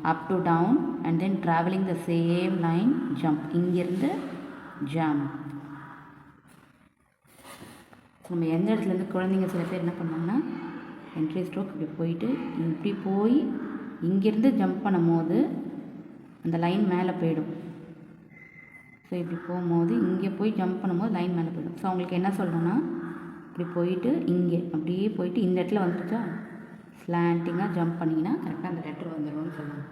up to down and then traveling the same line, jump. இங்கிருந்து jump. நம்ம எந்த இடத்துலேருந்து குழந்தைங்க சில பேர் என்ன பண்ணுவாங்கன்னா என்ட்ரி ஸ்ட்ரோக் இப்படி போயிட்டு இப்படி போய் இங்கேருந்து ஜம்ப் பண்ணும் போது அந்த லைன் மேலே போயிடும். ஸோ இப்படி போகும்போது இங்கே போய் ஜம்ப் பண்ணும்போது லைன் மேலே போயிடும். ஸோ அவங்களுக்கு என்ன சொல்லணும்னா இப்படி போயிட்டு இங்கே அப்படியே போயிட்டு இந்த இடத்துல வந்துருச்சா ஸ்லாண்டிங்காக ஜம்ப் பண்ணிங்கன்னா கரெக்டாக அந்த லெட்டர் வந்துடும்னு சொல்லணும்.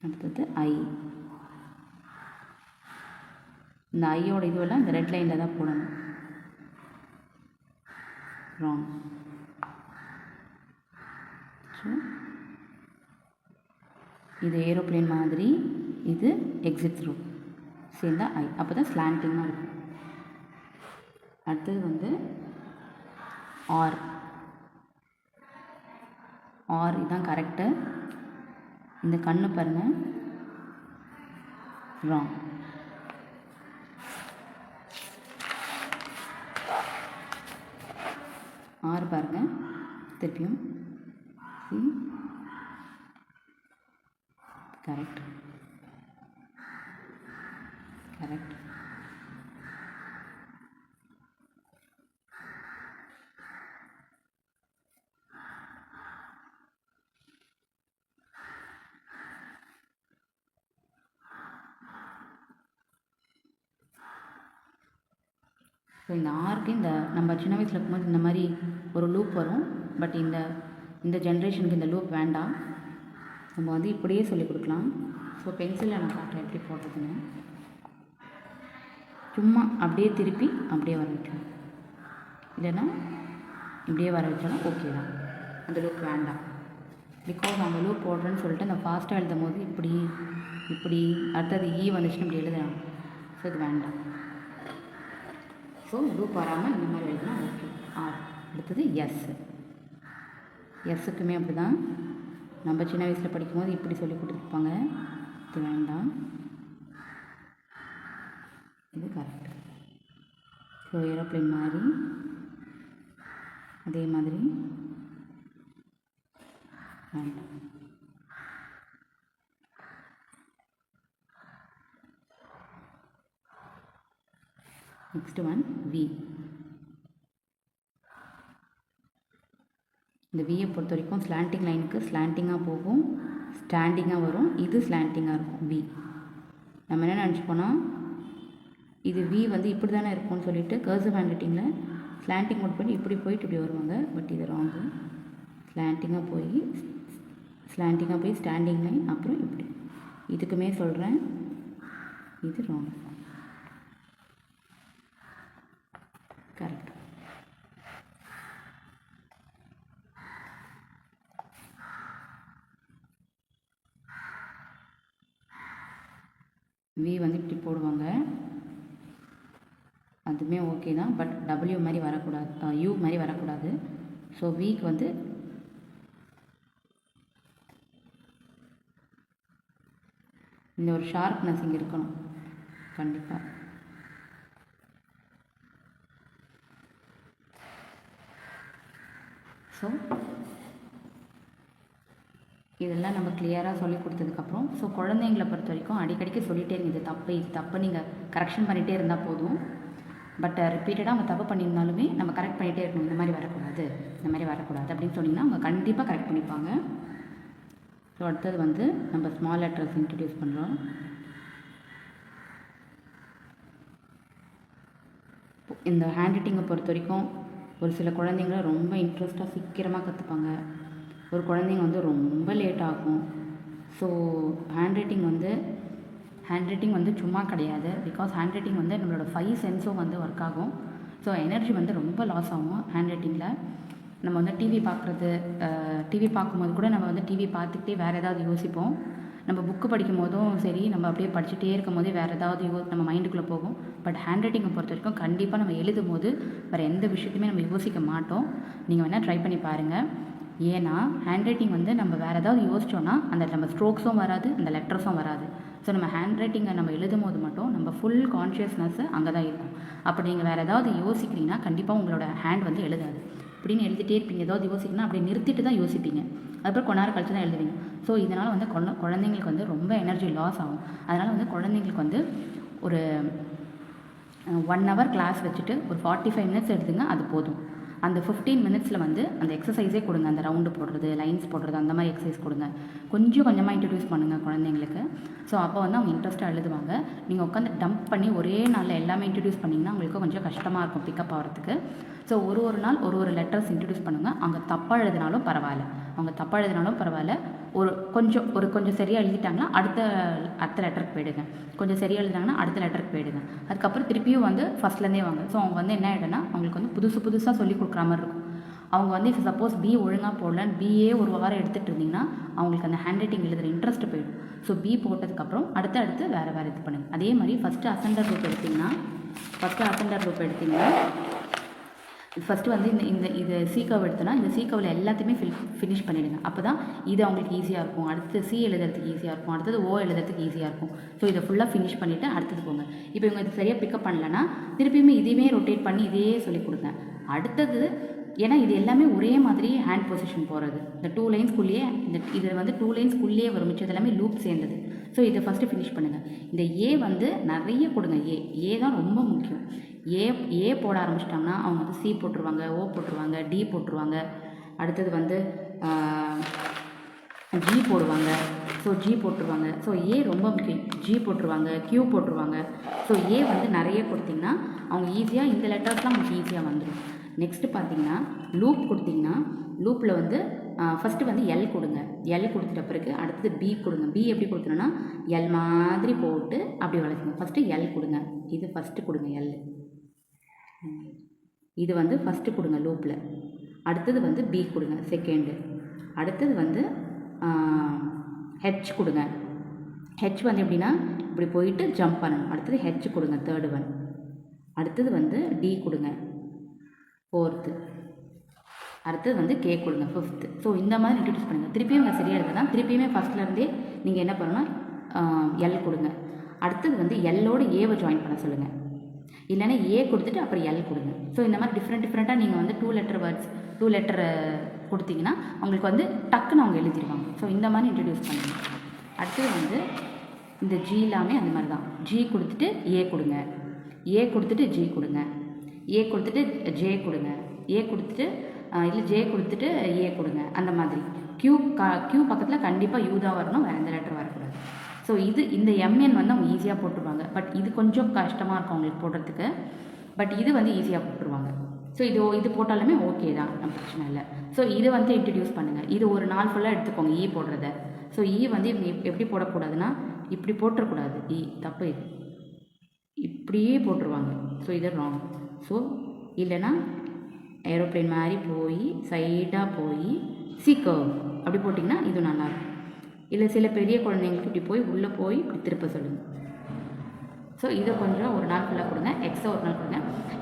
அடுத்தது ஐ. இந்த ஐயோட இதுவெல்லாம் இந்த ரெட் லைனில் தான் போடணும். ராங். ஸோ இது ஏரோப்ளேன் மாதிரி, இது எக்ஸிட் ரூட் சேர்ந்தா ஐ. அப்போ தான் ஸ்லாண்டிங்காக இருக்கும். அடுத்தது வந்து ஆர். ஆர் இதுதான் கரெக்டு. இந்த கண்ணு பாருங்கள் ராங். ஆர் பாருங்கள் திருப்பியும் சி கரெக்ட் கரெக்ட். ஸோ இந்த ஆருக்கு இந்த நம்ம சின்ன வயசில் இருக்கும்போது இந்த மாதிரி ஒரு லூப் வரும். பட் இந்த ஜென்ரேஷனுக்கு இந்த லூப் வேண்டாம். நம்ம வந்து இப்படியே சொல்லிக் கொடுக்கலாம். ஸோ பென்சிலில் நான் காட்டுறேன் எப்படி போடுறதுன்னு. சும்மா அப்படியே திருப்பி அப்படியே வர வைக்கலாம், இல்லைன்னா இப்படியே வர வச்சாலும் ஓகே தான். அந்த லூப் வேண்டாம். பிகாஸ் அந்த லூப் போடுறேன்னு சொல்லிட்டு அந்த ஃபாஸ்ட்டாக எழுதும் போது இப்படி இப்படி அடுத்தது வந்துச்சுன்னு இப்படி எழுதுறாங்க. ஸோ இது வேண்டாம். ஸோ லூப் வராமல் இந்த மாதிரி எழுதுனா ஓகே. ஆர். அடுத்தது எஸ். எஸ்ஸுக்குமே அப்படி தான். நம்ம சின்ன வயசில் படிக்கும்போது இப்படி சொல்லி கொடுத்துருப்பாங்க. இது வேண்டாம், இது கரெக்ட். ஸோ ஏரோப்ளேன் மாதிரி அதே மாதிரி வேண்டாம். Next one V. இந்த வியை பொறுத்த வரைக்கும் ஸ்லாண்டிங் லைனுக்கு ஸ்லாண்டிங்காக போகும், ஸ்டாண்டிங்காக வரும். இது ஸ்லாண்டிங்காக இருக்கும் வி. நம்ம என்ன நினச்சிப்போனா இது வி வந்து இப்படி தானே இருக்கும்னு சொல்லிட்டு கர்சிவ் ஹேண்ட் ரைட்டிங்கில் ஸ்லாண்டிங் நோட் பண்ணி இப்படி போயிட்டு இப்படி வருவாங்க. பட் இது ராங்கு. ஸ்லாண்டிங்காக போய் ஸ்டாண்டிங் லைன் அப்புறம் இப்படி. இதுக்குமே சொல்கிறேன் இது ராங். கரெக்ட். வி வந்து இப்படி போடுவாங்க, அதுவுமே ஓகே தான். பட் டபிள்யூ மாதிரி வரக்கூடாது, யூ மாதிரி வரக்கூடாது. ஸோ விக்கு வந்து இந்த ஒரு ஷார்ப்னஸ் இங்கே இருக்கணும் கண்டிப்பாக. ஸோ இதெல்லாம் நம்ம கிளியராக சொல்லி கொடுத்ததுக்கப்புறம் ஸோ குழந்தைங்களை பொறுத்த வரைக்கும் அடிக்கடிக்கு சொல்லிகிட்டே இருங்க, இது தப்பு நீங்கள் கரெக்ஷன் பண்ணிகிட்டே இருந்தால் போதும். பட் ரிப்பீட்டடாக அவங்க தப்பு பண்ணியிருந்தாலுமே நம்ம கரெக்ட் பண்ணிகிட்டே இருக்கணும். இந்த மாதிரி வரக்கூடாது அப்படின்னு சொன்னிங்கன்னா அவங்க கண்டிப்பாக கரெக்ட் பண்ணிப்பாங்க. ஸோ அடுத்தது வந்து நம்ம ஸ்மால் லெட்டர்ஸ் இன்ட்ரடியூஸ் பண்ணுறோம். இந்த ஹேண்ட் ரைட்டிங்கை பொறுத்த வரைக்கும் ஒரு சில குழந்தைங்கள ரொம்ப இன்ட்ரெஸ்ட்டாக சீக்கிரமாக கற்றுப்பாங்க, ஒரு குழந்தைங்க வந்து ரொம்ப லேட் ஆகும். ஸோ ஹேண்ட் ரைட்டிங் வந்து சும்மா கிடையாது. பிகாஸ் ஹேண்ட் ரைட்டிங் வந்து நம்மளோட 5 சென்ஸும் வந்து ஒர்க் ஆகும். ஸோ எனர்ஜி வந்து ரொம்ப லாஸ் ஆகும் ஹேண்ட் ரைட்டிங்கில். நம்ம வந்து டிவி பார்க்கும்போது கூட நம்ம வந்து டிவி பார்த்துக்கிட்டே வேறு ஏதாவது யோசிப்போம். நம்ம புக்கு படிக்கும் போதும் சரி, நம்ம அப்படியே படிச்சுட்டே இருக்கும் போதே வேறு ஏதாவது நம்ம மைண்டுக்குள்ளே போகும். பட் ஹேண்ட் ரைட்டிங்கை பொறுத்த வரைக்கும் கண்டிப்பாக நம்ம எழுதும் போது வேறு எந்த விஷயத்தையுமே நம்ம யோசிக்க மாட்டோம். நீங்கள் வேணால் ட்ரை பண்ணி பாருங்கள். ஏன்னா ஹேண்ட் ரைட்டிங் வந்து நம்ம வேறு ஏதாவது யோசித்தோன்னா அந்த நம்ம ஸ்ட்ரோக்ஸும் வராது, அந்த லெட்டர்ஸும் வராது. ஸோ நம்ம ஹேண்ட் ரைட்டிங்கை நம்ம எழுதும் போது மட்டும் நம்ம ஃபுல் கான்ஷியஸ்னஸ் அங்கே தான் இருக்கும். அப்படி நீங்கள் வேறு ஏதாவது யோசிக்கிறீங்கன்னா கண்டிப்பாக உங்களோட ஹேண்ட் வந்து எழுதாது. இப்படின்னு எழுதிட்டே இருப்பீங்க. ஏதாவது யோசிக்கணும் அப்படி நிறுத்திட்டு தான் யோசிப்பீங்க. அதுக்கப்புறம் கொஞ்ச நேரம் கழிச்சு தான் எழுதுவீங்க. ஸோ இதனால் வந்து குழந்தைங்களுக்கு வந்து ரொம்ப எனர்ஜி லாஸ் ஆகும். அதனால் வந்து குழந்தைங்களுக்கு வந்து ஒரு 1 hour கிளாஸ் வச்சுட்டு ஒரு 45 minutes எடுத்துங்க, அது போதும். அந்த 15 minutesல வந்து அந்த எக்ஸசைஸே கொடுங்க. அந்த ரவுண்டு போடுறது, லைன்ஸ் போடுறது, அந்த மாதிரி எக்ஸசைஸ் கொடுங்க. கொஞ்சம் கொஞ்சமாக இன்ட்ரடியூஸ் பண்ணுங்கள் குழந்தைங்களுக்கு. ஸோ அப்போ வந்து அவங்க இன்ட்ரெஸ்ட்டாக எழுதுவாங்க. நீங்கள் உட்காந்து டம்ப் பண்ணி ஒரே நாளில் எல்லாமே இன்ட்ரடியூஸ் பண்ணிங்கன்னா உங்களுக்கு கொஞ்சம் கஷ்டமாக இருக்கும் பிக்கப் ஆகிறதுக்கு. ஸோ ஒரு நாள் ஒரு லெட்டர்ஸ் இன்ட்ரடியூஸ் பண்ணுங்கள். அவங்க தப்பாக எழுதினாலும் பரவாயில்ல, கொஞ்சம் சரியாக எழுதிட்டாங்கன்னா அடுத்த லெட்டருக்கு போயிடுங்க. கொஞ்சம் சரியாக எழுதினாங்கன்னா அடுத்த லெட்டருக்கு போயிடுங்க. அதுக்கப்புறம் திருப்பியும் வந்து ஃபஸ்ட்லேருந்தே வாங்க. ஸோ அவங்க வந்து என்ன ஆகிடுன்னா அவங்களுக்கு வந்து புதுசாக சொல்லி கொடுக்குற மாதிரி இருக்கும். அவங்க வந்து இப்போ சப்போஸ் பி ஒழுங்காக போடலன்னு பிஏ ஒரு வாரம் எடுத்துகிட்டு இருந்தீங்கன்னா அவங்களுக்கு அந்த ஹேண்ட் ரைட்டிங் எழுதுகிற இன்ட்ரெஸ்ட் போயிடும். ஸோ பி போட்டதுக்கப்புறம் அடுத்து வேறு இது பண்ணுங்கள். அதே மாதிரி ஃபஸ்ட்டு அசெண்டர் குரூப் எடுத்திங்கன்னா ஃபஸ்ட்டு வந்து இது சீக்கவ் எடுத்தோன்னா இந்த சீக்கவில் எல்லாத்தையுமே ஃபினிஷ் பண்ணிவிடுங்க. அப்போ தான் இது அவங்களுக்கு ஈஸியாக இருக்கும். அடுத்து சி எழுதுறதுக்கு ஈஸியாக இருக்கும். அடுத்தது ஓ எழுதுறதுக்கு ஈஸியாக இருக்கும். ஸோ இதை ஃபுல்லாக ஃபினிஷ் பண்ணிவிட்டு அடுத்தது போங்க. இப்போ இவங்க இது சரியாக பிக்கப் பண்ணலன்னா திருப்பியுமே இதையுமே ரொட்டேட் பண்ணி இதையே சொல்லிக் கொடுங்க. அடுத்தது ஏன்னா இது எல்லாமே ஒரே மாதிரி ஹேண்ட் பொசிஷன் போகிறது. இந்த 2 லைன்ஸ்குள்ளேயே இது வந்து 2 லைன்ஸ்குள்ளேயே வரும். மிச்சது எல்லாமே லூப் சேர்ந்தது. ஸோ இதை ஃபஸ்ட்டு ஃபினிஷ் பண்ணுங்கள். இந்த ஏ வந்து நிறைய கொடுங்க. ஏ தான் ரொம்ப முக்கியம். ஏ போட ஆரம்பிச்சிட்டாங்கன்னா அவங்க வந்து சி போட்டுருவாங்க, ஓ போட்டுருவாங்க, டி போட்டுருவாங்க. அடுத்தது வந்து ஜி போடுவாங்க. ஸோ ஜி போட்டுருவாங்க. ஸோ ஏ ரொம்ப முக்கியம். ஜி போட்டுருவாங்க, கியூ போட்டுருவாங்க. ஸோ ஏ வந்து நிறைய கொடுத்திங்கன்னா அவங்க ஈஸியாக இந்த லெட்டர்ஸ்லாம் உங்களுக்கு ஈஸியாக வந்துடும். நெக்ஸ்ட்டு பார்த்தீங்கன்னா லூப் கொடுத்திங்கன்னா லூப்பில் வந்து ஃபஸ்ட்டு வந்து எல் கொடுங்க. எல் கொடுத்துட்ட பிறகு அடுத்தது பி கொடுங்க. பி எப்படி கொடுக்கணுன்னா எல் மாதிரி போட்டு அப்படி வளர்த்துங்க. ஃபஸ்ட்டு எல் கொடுங்க. இது ஃபஸ்ட்டு கொடுங்க. எல் இது வந்து ஃபஸ்ட்டு கொடுங்க லூப்பில். அடுத்தது வந்து பி கொடுங்க செகண்டு. அடுத்தது வந்து ஹெச் கொடுங்க. ஹெச் வந்து எப்படின்னா இப்படி போயிட்டு ஜம்ப் பண்ணணும். அடுத்தது ஹெச் கொடுங்க தேர்டு ஒன். அடுத்தது வந்து டி கொடுங்க ஃபோர்த்து. அடுத்தது வந்து கே கொடுங்க ஃபிஃப்த்து. ஸோ இந்த மாதிரி இன்ட்ரடியூஸ் பண்ணுங்கள். திருப்பியும் உங்கள் சரியாக இருக்குதுன்னா திருப்பியுமே ஃபஸ்ட்லேருந்தே நீங்கள் என்ன பண்ணணும்னா எல் கொடுங்க. அடுத்தது வந்து எல்லோடு ஏவை ஜாயின் பண்ண சொல்லுங்கள். இல்லைன்னா ஏ கொடுத்துட்டு அப்புறம் எல் கொடுங்க. ஸோ இந்த மாதிரி டிஃப்ரெண்ட்டாக நீங்கள் வந்து 2 letter வேர்ட்ஸ் 2 letter கொடுத்தீங்கன்னா அவங்களுக்கு வந்து டக்குன்னு அவங்க எழுதிடுவாங்க. ஸோ இந்த மாதிரி இன்ட்ரடியூஸ் பண்ணுங்கள். அடுத்தது வந்து இந்த ஜி எல்லாமே அந்த மாதிரி தான். ஜி கொடுத்துட்டு ஏ கொடுங்க, ஏ கொடுத்துட்டு ஜி கொடுங்க, ஏ கொடுத்துட்டு ஜே கொடுங்க, ஏ கொடுத்துட்டு இல்லை ஜே கொடுத்துட்டு ஏ கொடுங்க. அந்த மாதிரி கியூ பக்கத்தில் கண்டிப்பாக யூ தான் வரணும், வேறு எந்த லெட்டர் வரக்கூடாது. ஸோ இந்த எம்என் வந்து அவங்க ஈஸியாக போட்டுருவாங்க. பட் இது கொஞ்சம் கஷ்டமாக இருக்கும் அவங்களுக்கு போடுறதுக்கு. பட் இது வந்து ஈஸியாக போட்டுருவாங்க. ஸோ இது போட்டாலுமே ஓகே தான், பிரச்சனை இல்லை. ஸோ இது வந்து இன்ட்ரடியூஸ் பண்ணுங்கள். இது ஒரு நாள் ஃபுல்லாக எடுத்துக்கோங்க ஈ போடுறத. ஸோ ஈ வந்து இவங்க எப்படி போடக்கூடாதுன்னா இப்படி போட்டுறக்கூடாது. தப்பு, இது இப்படியே போட்டுருவாங்க. ஸோ இது ராங். ஸோ இல்லைன்னா ஏரோப்ளேன் மாதிரி போய் சைடாக போய் சீக்கர்வ் அப்படி போட்டிங்கன்னா இது நல்லாயிருக்கும். இல்லை சில பெரிய குழந்தைங்களுக்கு இப்படி போய் உள்ளே போய் இப்படி திருப்ப சொல்லுங்கள். ஸோ இதை கொஞ்சம் ஒரு நாள் ஃபுல்லாக கொடுங்க. எக்ஸை ஒரு நாள் கொடுங்க.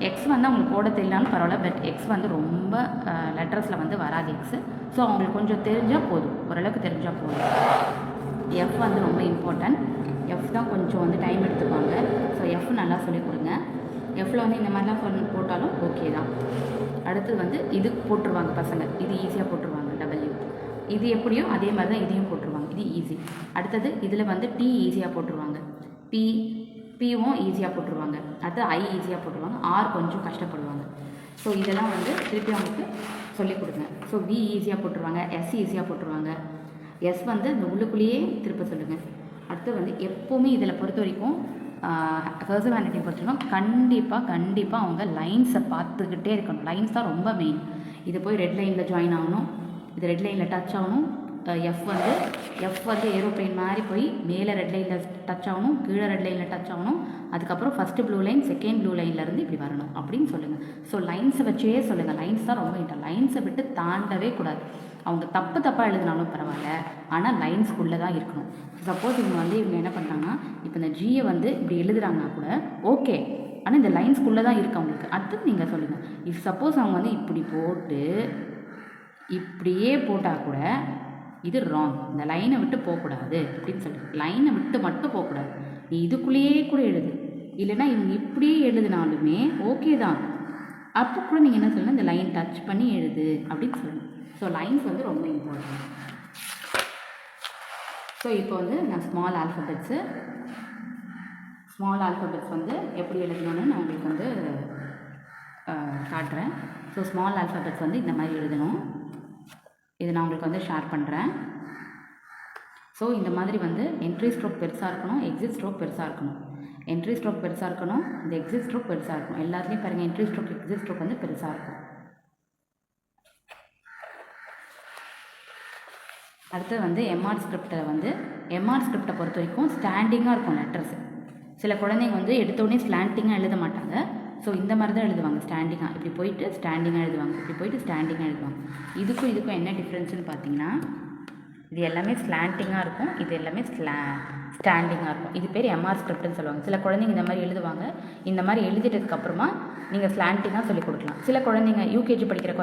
எக்ஸ் வந்து அவங்களுக்கு போட தெரியலாலும் பரவாயில்ல. பட் எக்ஸ் வந்து ரொம்ப லெட்டர்ஸில் வந்து வராது எக்ஸு. ஸோ அவங்களுக்கு கொஞ்சம் தெரிஞ்சால் போதும், ஓரளவுக்கு தெரிஞ்சால் போதும். எஃப் வந்து ரொம்ப இம்பார்ட்டன்ட். எஃப் தான் கொஞ்சம் வந்து டைம் எடுத்துப்பாங்க. ஸோ எஃப் நல்லா சொல்லிக் கொடுங்க. எஃப்பில் வந்து இந்த மாதிரிலாம் போட்டாலும் ஓகே தான். அடுத்தது வந்து இது போட்டுருவாங்க பசங்க. இது ஈஸியாக போட்டுருவாங்க டபிள்யூ. இது எப்படியோ அதே மாதிரி தான் இதையும் போட்டுருவாங்க. இது ஈஸி. அடுத்தது இதில் வந்து டி ஈஸியாக போட்டுருவாங்க. பியும் ஈஸியாக போட்டுருவாங்க. அடுத்து ஐ ஈஸியாக போட்டுருவாங்க. ஆர் கொஞ்சம் கஷ்டப்படுவாங்க. ஸோ இதெல்லாம் வந்து திருப்பி அவங்களுக்கு சொல்லிக் கொடுங்க. ஸோ வி ஈஸியாக போட்டுருவாங்க, எஸ் ஈஸியாக போட்டுருவாங்க. எஸ் வந்து இந்த உள்ளுக்குள்ளேயே திருப்ப சொல்லுங்கள். அடுத்து வந்து எப்போவுமே இதில் பொறுத்த வரைக்கும் கர்சிவ் ஹேண்ட் பொறுத்த வரைக்கும் கண்டிப்பாக அவங்க லைன்ஸை பார்த்துக்கிட்டே இருக்கணும். லைன்ஸ் தான் ரொம்ப மெயின். இது போய் ரெட் லைனில் ஜாயின் ஆகணும், இது ரெட் லைனில் டச் ஆகணும். எஃப் வந்து ஏரோப்ளைன் மாதிரி போய் மேலே ரெட் லைனில் டச் ஆகணும், கீழே ரெட் லைனில் டச் ஆகணும். அதுக்கப்புறம் first blue line second blue லைன்லேருந்து இப்படி வரணும் அப்படின்னு சொல்லுங்கள். ஸோ லைன்ஸை வச்சே சொல்லுங்கள். லைன்ஸ் தான் ரொம்ப இன்ட்ரெஸ்ட். லைன்ஸை விட்டு தாண்டவே கூடாது. அவங்க தப்பாக எழுதினாலும் பரவாயில்ல, ஆனால் லைன்ஸ்குள்ளே தான் இருக்கணும். சப்போஸ் இவங்க என்ன பண்ணுறாங்கன்னா இப்போ இந்த ஜியை வந்து இப்படி எழுதுறாங்கன்னா கூட ஓகே, ஆனால் இந்த லைன்ஸ்குள்ளே தான் இருக்குது அவங்களுக்கு. அடுத்து நீங்கள் சொல்லுங்கள். இஃப் சப்போஸ் அவங்க வந்து இப்படி போட்டு இப்படியே போட்டால் கூட இது ராங். இந்த லைனை விட்டு போகக்கூடாது அப்படின்னு சொல்லிட்டு லைனை விட்டு மட்டும் போகக்கூடாது. நீ இதுக்குள்ளேயே கூட எழுது, இல்லைன்னா இவங்க இப்படியே எழுதினாலுமே ஓகே தான். அப்போ கூட நீங்கள் என்ன சொல்லணும், இந்த லைன் டச் பண்ணி எழுது அப்படின்னு சொல்லணும். ஸோ லைன்ஸ் வந்து ரொம்ப இம்பார்ட்டன்ட். ஸோ இப்போ வந்து நான் ஸ்மால் ஆல்ஃபபெட்ஸ் வந்து எப்படி எழுதணும்னு நான் உங்களுக்கு வந்து காட்டுறேன். ஸோ ஸ்மால் ஆல்ஃபபெட்ஸ் வந்து இந்த மாதிரி எழுதணும். இது நான் உங்களுக்கு வந்து ஷேர் பண்ணுறேன். ஸோ இந்த மாதிரி வந்து என்ட்ரி ஸ்ட்ரோக் பெருசாக இருக்கணும், எக்ஸிட் ஸ்ட்ரோக் பெருசாக இருக்கணும். என்ட்ரி ஸ்ட்ரோக் பெருசாக இருக்கணும், இந்த எக்ஸிட் ஸ்ட்ரோக் பெருசாக இருக்கணும். எல்லாத்துலேயும் பாருங்கள், என்ட்ரி ஸ்ட்ரோக் எக்ஸிட் ஸ்ட்ரோக் வந்து பெருசாக இருக்கும். அடுத்து வந்து எம்ஆர் ஸ்கிரிப்டை பொறுத்த வரைக்கும் ஸ்டாண்டிங்காக இருக்கும் லெட்டர்ஸ். சில குழந்தைங்க வந்து எடுத்தோடனே ஸ்லாண்டிங்காக எழுத மாட்டாங்க. ஸோ இந்த மாதிரி தான் எழுதுவாங்க, ஸ்டாண்டிங்காக இப்படி போயிட்டு ஸ்டாண்டிங்காக எழுதுவாங்க, இப்படி போயிட்டு ஸ்டாண்டிங்காக எழுதுவாங்க. இதுக்கும் என்ன டிஃப்ரென்ஸ்னு பார்த்தீங்கன்னா, இது எல்லாமே ஸ்லாண்டிங்காக இருக்கும், இது எல்லாமே ஸ்டாண்டிங்காக இருக்கும். இது பேர் எம்ஆர் ஸ்கிரிப்ட்னு சொல்லுவாங்க. சில குழந்தைங்க இந்த மாதிரி எழுதுவாங்க. இந்த மாதிரி எழுதிட்டதுக்கப்புறமா நீங்கள் ஸ்லாண்டிங்காக சொல்லிக் கொடுக்கலாம். சில குழந்தைங்க யூகேஜி படிக்கிற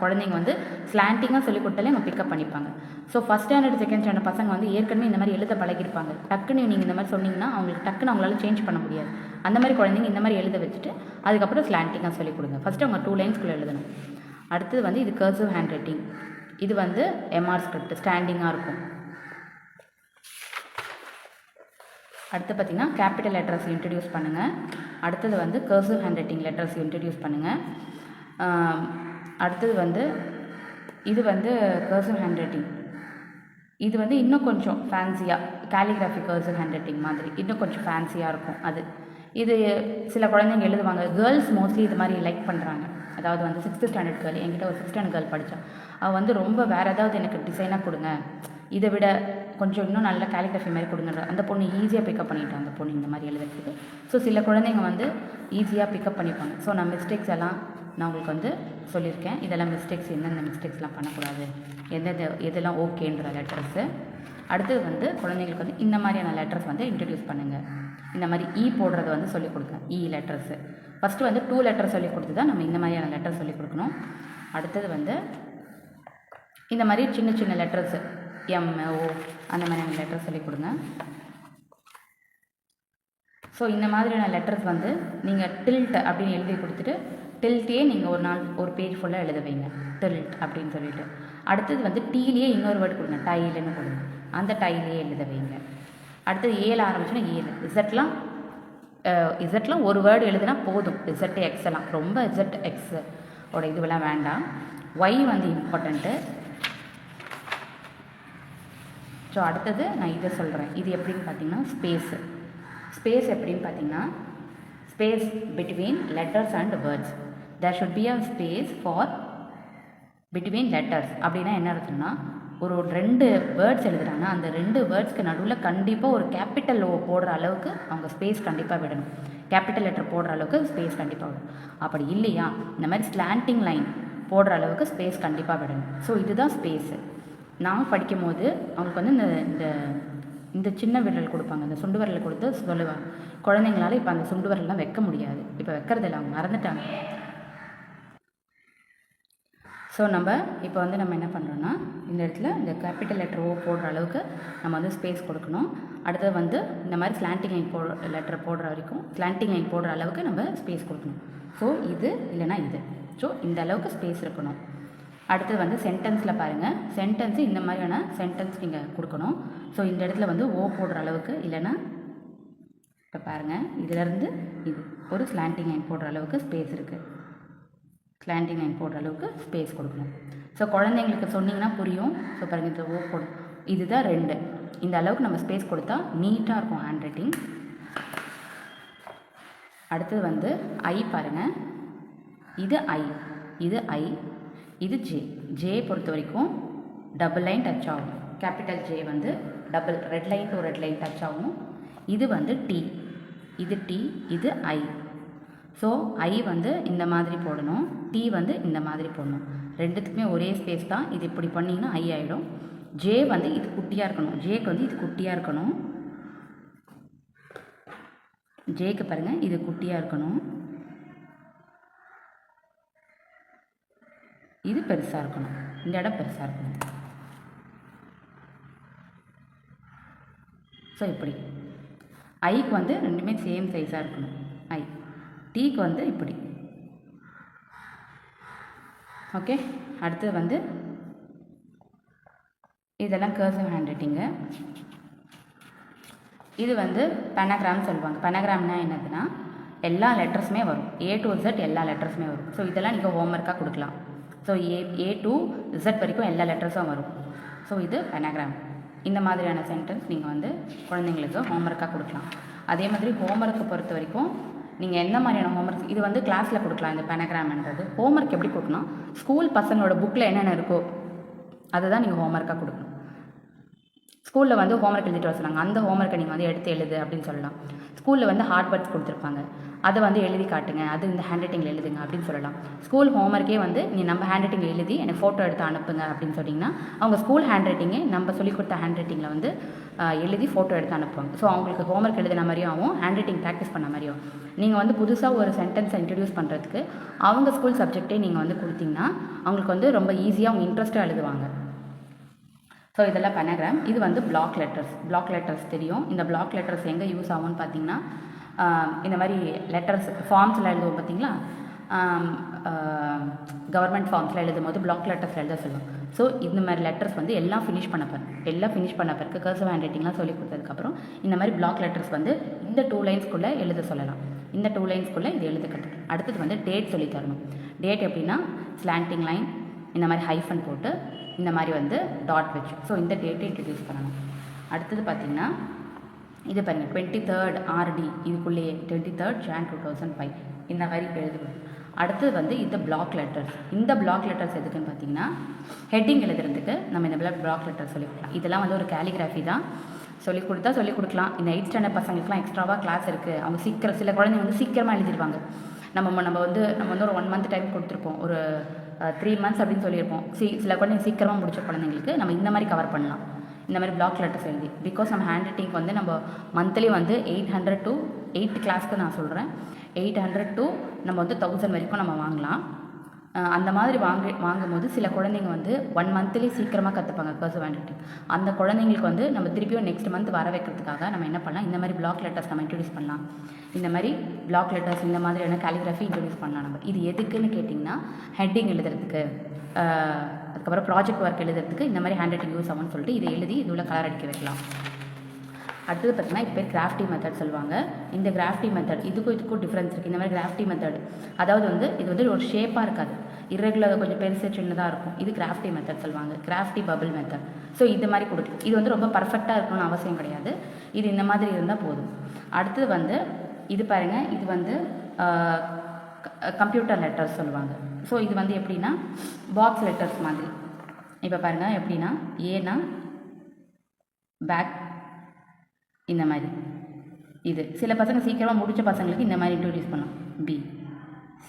குழந்தைங்க வந்து ஸ்லாண்டிங்காக சொல்லிக் கொடுத்தாலே அவங்க பிக்கப் பண்ணிப்பாங்க. So first standard second standard பசங்க வந்து ஏற்கனவே இந்த மாதிரி எழுத பழகிருப்பாங்க. டக்குன்னு நீங்கள் இந்த மாதிரி சொன்னீங்கன்னா அவங்களுக்கு டக்குன்னு அவங்களால சேஞ்ச் பண்ண முடியாது. அந்த மாதிரி குழந்தைங்க இந்த மாதிரி எழுத வச்சுட்டு அதுக்கப்புறம் ஸ்லாண்டிங்காக சொல்லிக் கொடுங்க. ஃபஸ்ட்டு அவங்க 2 லைன்ஸ்குள்ளே எழுதணும். அடுத்தது வந்து இது கர்சிவ் ஹேண்ட் ரைட்டிங். இது வந்து எம்ஆர் ஸ்கிரிப்ட், ஸ்டாண்டிங்காக இருக்கும். அடுத்து பார்த்திங்கன்னா கேபிட்டல் லெட்டர்ஸ் இன்ட்ரடியூஸ் பண்ணுங்கள். அடுத்தது வந்து cursive hand writing letters introduce பண்ணுங்கள். அடுத்தது வந்து இது வந்து கர்சிவ் ஹேண்ட் ரைட்டிங். இது வந்து இன்னும் கொஞ்சம் ஃபேன்சியாக கேலிகிராஃபி கர்சிவ் ஹேண்ட் ரைட்டிங் மாதிரி இன்னும் கொஞ்சம் ஃபேன்சியாக இருக்கும். இது சில குழந்தைங்க எழுதுவாங்க. கேர்ள்ஸ் மோஸ்ட்லி இது மாதிரி லைக் பண்ணுறாங்க. அதாவது வந்து 6th ஸ்டாண்டர்ட் கேர்ள், என்கிட்ட ஒரு 6th ஸ்டாண்டர்ட் கேர்ள் படித்தான். அவள் வந்து ரொம்ப வேறு ஏதாவது எனக்கு டிசைனாக கொடுங்க, இதை விட கொஞ்சம் இன்னும் நல்ல கேலிகிராஃபி மாதிரி கொடுங்க. அந்த பொண்ணு ஈஸியாக பிக்கப் பண்ணிட்டான், அந்த பொண்ணு இந்த மாதிரி எழுதுறதுக்கு. ஸோ சில குழந்தைங்க வந்து ஈஸியாக பிக்கப் பண்ணிப்பாங்க. ஸோ நான் மிஸ்டேக்ஸ் எல்லாம் நான் உங்களுக்கு வந்து சொல்லியிருக்கேன். இதெல்லாம் மிஸ்டேக்ஸ், என்னென்ன மிஸ்டேக்ஸ்லாம் பண்ணக்கூடாது, எதெல்லாம் ஓகேன்ற லெட்டர்ஸு. அடுத்தது வந்து குழந்தைங்களுக்கு வந்து இந்த மாதிரியான லெட்டர்ஸ் வந்து இன்ட்ரடியூஸ் பண்ணுங்கள். இந்த மாதிரி போடுறது வந்து சொல்லிக் கொடுங்க. லெட்டர்ஸு ஃபஸ்ட்டு வந்து 2 லெட்டர் சொல்லிக் கொடுத்து தான் நம்ம இந்த மாதிரியான லெட்டர் சொல்லிக் கொடுக்கணும். அடுத்தது வந்து இந்த மாதிரி சின்ன சின்ன லெட்டர்ஸு MO அந்த மாதிரியான லெட்டர் சொல்லிக் கொடுங்க. ஸோ இந்த மாதிரியான லெட்டர்ஸ் வந்து நீங்கள் டில்ட் அப்படின்னு எழுதி கொடுத்துட்டு டில்ட்டே நீங்கள் ஒரு நாள் ஒரு பேஜ் ஃபுல்லாக எழுத வைங்க, டில்ட் அப்படின்னு சொல்லிட்டு. அடுத்தது வந்து டீலேயே இன்னொரு வேர்டு கொடுங்க, டைலுன்னு கொடுங்க. அந்த டைலையே எழுத வைங்க. அடுத்தது ஏல ஆரம்பிச்சுன்னா இசட்லாம் ஒரு வேர்டு எழுதுனா போதும். ZX எல்லாம் ரொம்ப ZX ஓட இதுவெல்லாம் வேண்டாம். ஒய் வந்து இம்பார்ட்டண்ட்டு. ஸோ அடுத்தது நான் இதை சொல்கிறேன். இது எப்படின்னு பார்த்தீங்கன்னா ஸ்பேஸ் எப்படின்னு பார்த்தீங்கன்னா, space between letters and words. There should be a space for between letters. அப்படின்னா என்ன அர்த்தம்னா, ஒரு 2 வேர்ட்ஸ் எழுதுகிறாங்கன்னா அந்த 2 வேர்ட்ஸ்க்கு நடுவில் கண்டிப்பாக ஒரு கேபிட்டல் ஓ போடுற அளவுக்கு அவங்க ஸ்பேஸ் கண்டிப்பாக விடணும். கேபிட்டல் லெட்டர் போடுற அளவுக்கு ஸ்பேஸ் கண்டிப்பாக விடணும். அப்படி இல்லையா இந்த மாதிரி ஸ்லாண்டிங் லைன் போடுற அளவுக்கு ஸ்பேஸ் கண்டிப்பாக விடணும். ஸோ இதுதான் ஸ்பேஸு. நான் படிக்கும் போது அவங்களுக்கு வந்து இந்த இந்த சின்ன விரல் கொடுப்பாங்க, இந்த சுண்டு விரல் கொடுத்து சொல்லுவாங்க. குழந்தைங்களால இப்போ அந்த சுண்டு விரல்லாம் வைக்க முடியாது, இப்போ வைக்கிறதில்ல, அவங்க மறந்துட்டாங்க. ஸோ நம்ம இப்போ வந்து நம்ம என்ன பண்ணுறோன்னா, இந்த இடத்துல இந்த கேபிட்டல் லெட்டர் ஓ போடுற அளவுக்கு நம்ம வந்து ஸ்பேஸ் கொடுக்கணும். அடுத்தது வந்து இந்த மாதிரி ஸ்லாண்டிங் லைன் லெட்டர் போடுற வரைக்கும் ஸ்லாண்டிங் லைன் போடுற அளவுக்கு நம்ம ஸ்பேஸ் கொடுக்கணும். ஸோ இது இல்லைனா இது. ஸோ இந்த அளவுக்கு ஸ்பேஸ் இருக்கணும். அடுத்தது வந்து சென்டென்ஸில் பாருங்கள், சென்டென்ஸு இந்த மாதிரியான சென்டென்ஸ் நீங்கள் கொடுக்கணும். ஸோ இந்த இடத்துல வந்து ஓ போடுற அளவுக்கு, இல்லைனா இப்போ பாருங்கள் இதிலேருந்து இது ஒரு ஸ்லாண்டிங் லைன் போடுற அளவுக்கு ஸ்பேஸ் இருக்குது. ஸ்லாண்டிங் லைன் போடுற அளவுக்கு ஸ்பேஸ் கொடுக்கணும். ஸோ குழந்தைங்களுக்கு சொன்னிங்கன்னா புரியும். ஸோ பாருங்கள் இந்த ஓ போடும், இதுதான் 2. இந்த அளவுக்கு நம்ம ஸ்பேஸ் கொடுத்தா நீட்டாக இருக்கும் ஹேண்ட் ரைட்டிங். அடுத்தது வந்து ஐ பாருங்கள், இது ஐ, இது ஜே பொறுத்த வரைக்கும் டபுள் லைன் டச் ஆகும். கேபிட்டல் ஜே வந்து double red line to red line touch ஆகும். இது வந்து டி, இது ஐ. ஸோ ஐ வந்து இந்த மாதிரி போடணும், டி வந்து இந்த மாதிரி போடணும். ரெண்டுத்துக்குமே ஒரே ஸ்பேஸ் தான். இது இப்படி பண்ணிங்கன்னா ஐ ஆகிடும். ஜே வந்து இது குட்டியாக இருக்கணும், ஜேக்கு வந்து இது குட்டியாக இருக்கணும். ஜேக்கு பாருங்கள் இது குட்டியாக இருக்கணும், இது பெருசாக இருக்கணும், இந்த இடம் பெருசாக இருக்கணும். ஸோ இப்படி ஐக்கு வந்து ரெண்டுமே சேம் சைஸாக இருக்கணும். ஐ டீக்கு வந்து இப்படி. ஓகே, அடுத்தது வந்து இதெல்லாம் கர்சிவ் ஹேண்ட் ரைட்டிங்கு. இது வந்து பெனாகிராம் சொல்லுவாங்க. பெனாகிராம்னா என்னதுன்னா எல்லா லெட்டர்ஸுமே வரும், A to Z எல்லா லெட்டர்ஸுமே வரும். ஸோ இதெல்லாம் நீங்கள் ஹோம்ஒர்க்காக கொடுக்கலாம். ஸோ A to Z வரைக்கும் எல்லா லெட்டர்ஸும் வரும். ஸோ இது பெனாகிராம். இந்த மாதிரியான சென்டென்ஸ் நீங்கள் வந்து குழந்தைங்களுக்கு ஹோம்ஒர்க்காக கொடுக்கலாம். அதே மாதிரி ஹோம்ஒர்க்கை பொறுத்த வரைக்கும் நீங்கள் எந்த மாதிரியான ஹோம்ஒர்க், இது வந்து கிளாஸில் கொடுக்கலாம். இந்த பெனாகிராம்ன்றது ஹோம்ஒர்க் எப்படி கொடுக்கணும், ஸ்கூல் பசங்களோட புக்கில் என்னென்ன இருக்கோ அதுதான் நீங்கள் ஹோம்ஒர்க்காக கொடுக்கணும். ஸ்கூலில் வந்து ஹோம்ஒர்க் எழுதிட்டு வர சொன்னாங்க, அந்த ஹோம்ஒர்க்கை நீங்கள் வந்து எடுத்து எழுது அப்படின்னு சொல்லலாம். ஸ்கூலில் வந்து ஹார்ட் வேர்ட்ஸ் கொடுத்துருப்பாங்க, அதை வந்து எழுதி காட்டுங்க, அது இந்த ஹேண்ட் ரைட்டிங்கில் எழுதுங்க அப்படின்னு சொல்லலாம். ஸ்கூல் ஹோம்ஒர்க்கே வந்து நீ நம்ம ஹேண்ட் ரைட்டிங்கில் எழுதி எனக்கு ஃபோட்டோ எடுத்து அனுப்புங்க அப்படின்னு சொன்னிங்கன்னா அவங்க ஸ்கூல் ஹேண்ட் ரைட்டிங்கே நம்ம சொல்லிக் கொடுத்த ஹேண்ட் ரைட்டிங்கில் வந்து எழுதி ஃபோட்டோ எடுத்து அனுப்புவாங்க. ஸோ அவங்களுக்கு ஹோம்ஒர்க் எழுதின மாதிரியும் ஆகும், ஹேண்ட் ரைட்டிங் ப்ராக்டிஸ் பண்ண மாதிரியும். நீங்கள் வந்து புதுசாக ஒரு சென்டென்ஸை இன்ட்ரடியூஸ் பண்ணுறதுக்கு அவங்க ஸ்கூல் சப்ஜெக்டே நீங்கள் வந்து கொடுத்தீங்கன்னா அவங்களுக்கு வந்து ரொம்ப ஈஸியாக அவங்க இன்ட்ரெஸ்ட்டாக எழுதுவாங்க. ஸோ இதெல்லாம் பெனாகிராம். இது வந்து பிளாக் லெட்டர்ஸ். பிளாக் லெட்டர்ஸ் தெரியும். இந்த பிளாக் லெட்டர்ஸ் எங்கே யூஸ் ஆகும்னு பார்த்தீங்கன்னா இந்த மாதிரி லெட்டர்ஸ் ஃபார்ம்ஸில் எழுதுவோம் பார்த்தீங்களா, கவர்மெண்ட் ஃபார்ம்ஸில் எழுதும் போது பிளாக் லெட்டர்ஸ் எழுத சொல்லுவோம். ஸோ இந்த மாதிரி லெட்டர்ஸ் வந்து எல்லாம் ஃபினிஷ் பண்ண பிறகு கர்சிவ் ஹேண்ட் ரைட்டிங்லாம் சொல்லி கொடுத்ததுக்கப்புறம் இந்த மாதிரி பிளாக் லெட்டர்ஸ் வந்து இந்த 2 லைன்ஸ்குள்ளே எழுத சொல்லலாம். இந்த 2 லைன்ஸ்குள்ளே இது எழுத கற்றுக்கலாம். அடுத்தது வந்து டேட் சொல்லி தரணும். டேட் எப்படின்னா ஸ்லாண்டிங் லைன் இந்த மாதிரி ஹைஃபன் போட்டு இந்த மாதிரி வந்து டாட் வச்சு ஸோ இந்த டேட்டை இன்ட்ரடியூஸ் பண்ணணும். அடுத்தது பார்த்திங்கன்னா இது பாருங்கள் 23rd RD இதுக்குள்ளேயே 23rd Jan 2005 இந்த மாதிரி எழுதுவோம். அடுத்தது வந்து இந்த பிளாக் லெட்டர்ஸ். இந்த பிளாக் லெட்டர்ஸ் எதுக்குன்னு பார்த்தீங்கன்னா ஹெட்டிங் எழுதுறதுக்கு நம்ம இந்த பிளாக் லெட்டர்ஸ் சொல்லிக் கொடுக்கலாம். இதெல்லாம் வந்து ஒரு கேலிகிராஃபி தான், சொல்லிக் கொடுக்கலாம். இந்த 8th ஸ்டாண்டர்ட் பசங்களுக்குலாம் எக்ஸ்ட்ராவாக கிளாஸ் இருக்குது. அவங்க சில குழந்தைங்க வந்து சீக்கிரமாக எழுதிடுவாங்க. நம்ம வந்து ஒரு 1 month டைம் கொடுத்துருப்போம், ஒரு 3 months அப்படின்னு சொல்லியிருப்போம். சில குழந்தைங்க சீக்கிரமாக முடிச்ச குழந்தைங்களுக்கு நம்ம இந்த மாதிரி கவர் பண்ணலாம். இந்த மாதிரி பிளாக் லெட்டர்ஸ் எழுதி, பிகாஸ் நம்ம ஹேண்ட் ரைட்டிங்க்கு வந்து நம்ம மந்த்லி வந்து 800 to 8 கிளாஸ்க்கு நான் சொல்கிறேன், 800 to நம்ம வந்து 1000 வரைக்கும் நம்ம வாங்கலாம். அந்த மாதிரி வாங்கும்போது சில குழந்தைங்க வந்து 1 monthலேயே சீக்கிரமாக கற்றுப்பாங்க கர்சிவ் ஹேண்ட் ரைட்டிங். அந்த குழந்தைங்களுக்கு வந்து நம்ம திருப்பியும் நெக்ஸ்ட் மந்த் வர வைக்கிறதுக்காக நம்ம என்ன பண்ணலாம், இந்த மாதிரி பிளாக் லெட்டர்ஸ் நம்ம இன்ட்ரடியூஸ் பண்ணலாம். இந்த மாதிரி பிளாக் லெட்டர்ஸ் இந்த மாதிரியான கேலிகிராஃபி இன்ட்ரடியூஸ் பண்ணலாம். நம்ம இது எதுக்குன்னு கேட்டிங்கன்னா ஹெட்டிங் எழுதுறதுக்கு, அதுக்கப்புறம் ப்ராஜெக்ட் ஒர்க் எழுதுறதுக்கு இந்த மாதிரி ஹேண்ட் ரைட்டிங் யூஸ் ஆகும்னு சொல்லிட்டு இதை எழுதி இது உள்ள கலர் அடிக்க வைக்கலாம். அடுத்தது பார்த்திங்கன்னா இது பேர் கிராஃப்டி மெத்தட் சொல்லுவாங்க. இந்த கிராஃப்டி மெத்தட் இதுக்கும் டிஃப்ரென்ஸ் இருக்குது. இந்த மாதிரி கிராஃப்டி மெத்தட் அதாவது வந்து இது வந்து ஒரு ஷேப்பாக இருக்காது, இர்ரெகுலர் கொஞ்சம் பெருசு சின்னதாக இருக்கும். இது கிராஃப்டி மெத்தட் சொல்லுவாங்க, கிராஃப்டி பபிள் மெத்தட். ஸோ இது மாதிரி கொடுக்கும். இது வந்து ரொம்ப பர்ஃபெக்டாக இருக்கணும்னு அவசியம் கிடையாது, இது இந்த மாதிரி இருந்தால் போதும். அடுத்தது வந்து இது பாருங்கள், இது வந்து கம்ப்யூட்டர் லெட்டர்ஸ் சொல்லுவாங்க. ஸோ இது வந்து எப்படின்னா பாக்ஸ் லெட்டர்ஸ் மாதிரி. இப்போ பாருங்கள் எப்படின்னா ஏன்னா பேக் இந்த மாதிரி. இது சில பசங்க சீக்கிரமாக முடித்த பசங்களுக்கு இந்த மாதிரி இன்ட்ரோடியூஸ் பண்ணலாம். B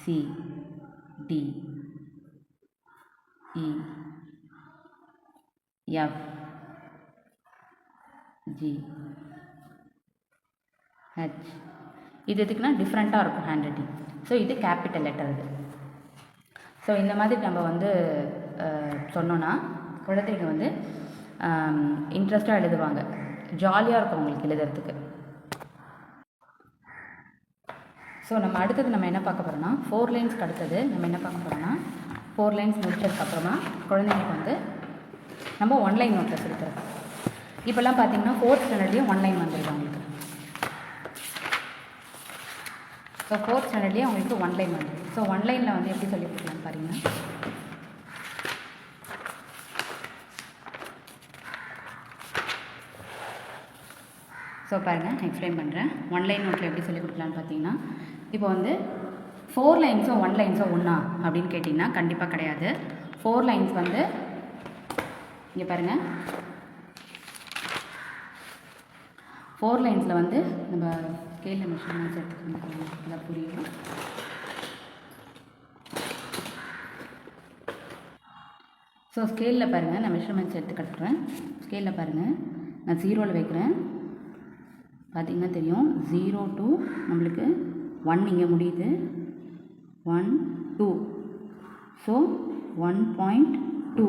C D E F G H. இது எதுக்குன்னா டிஃப்ரெண்ட்டாக இருக்கும் ஹேண்ட் ரைட்டிங். ஸோ இது கேபிட்டல் லெட்டர் இது. ஸோ இந்த மாதிரி நம்ம வந்து சொன்னோன்னா குழந்தைங்க வந்து இன்ட்ரெஸ்ட்டாக எழுதுவாங்க, ஜாலியாக இருக்கும் அவங்களுக்கு எழுதுறதுக்கு. ஸோ நம்ம அடுத்தது நம்ம என்ன பார்க்க போகிறோம்னா 4 லைன்ஸ்க்கு அடுத்தது நம்ம என்ன பார்க்க போகிறோம்னா 4 லைன்ஸ் முடிச்சதுக்கப்புறமா குழந்தைங்களுக்கு வந்து நம்ம 1 லைன் நோட்டில் சொல்லித்தரோம். இப்போல்லாம் பார்த்தீங்கன்னா 4th ஸ்டாண்டர்ட்லேயும் 1 லைன் வந்துருக்கு அவங்களுக்கு. ஸோ 4th ஸ்டாண்டர்ட்லேயே அவங்களுக்கு 1 லைன் வந்துருக்கு. ஸோ 1 லைனில் வந்து எப்படி சொல்லி கொடுக்கலான்னு பாருங்கள். ஸோ பாருங்கள் நான் எக்ஸ்பிளைன் பண்ணுறேன். 1 லைன் நோட்டில் எப்படி சொல்லிக் கொடுக்கலான்னு பார்த்தீங்கன்னா, இப்போ வந்து 4 லைன்ஸோ 1 லைன்ஸோ ஒன்றா அப்படின்னு கேட்டிங்கன்னா கண்டிப்பாக கிடையாது. 4 லைன்ஸ் வந்து இங்கே பாருங்கள், 4 லைன்ஸில் வந்து நம்ம ஸ்கேலில் மெஷர்மெண்ட்ஸ் எடுத்துக்கணும், நல்லா புரியும். ஸோ ஸ்கேலில் பாருங்கள், நான் மெஷர்மெண்ட்ஸ் எடுத்து கட்டுறேன். ஸ்கேலில் பாருங்கள், நான் 0ல் வைக்கிறேன். பார்த்திங்கன்னா தெரியும் 0 to நம்மளுக்கு 1 இங்கே முடியுது, 1 2. ஸோ 1.2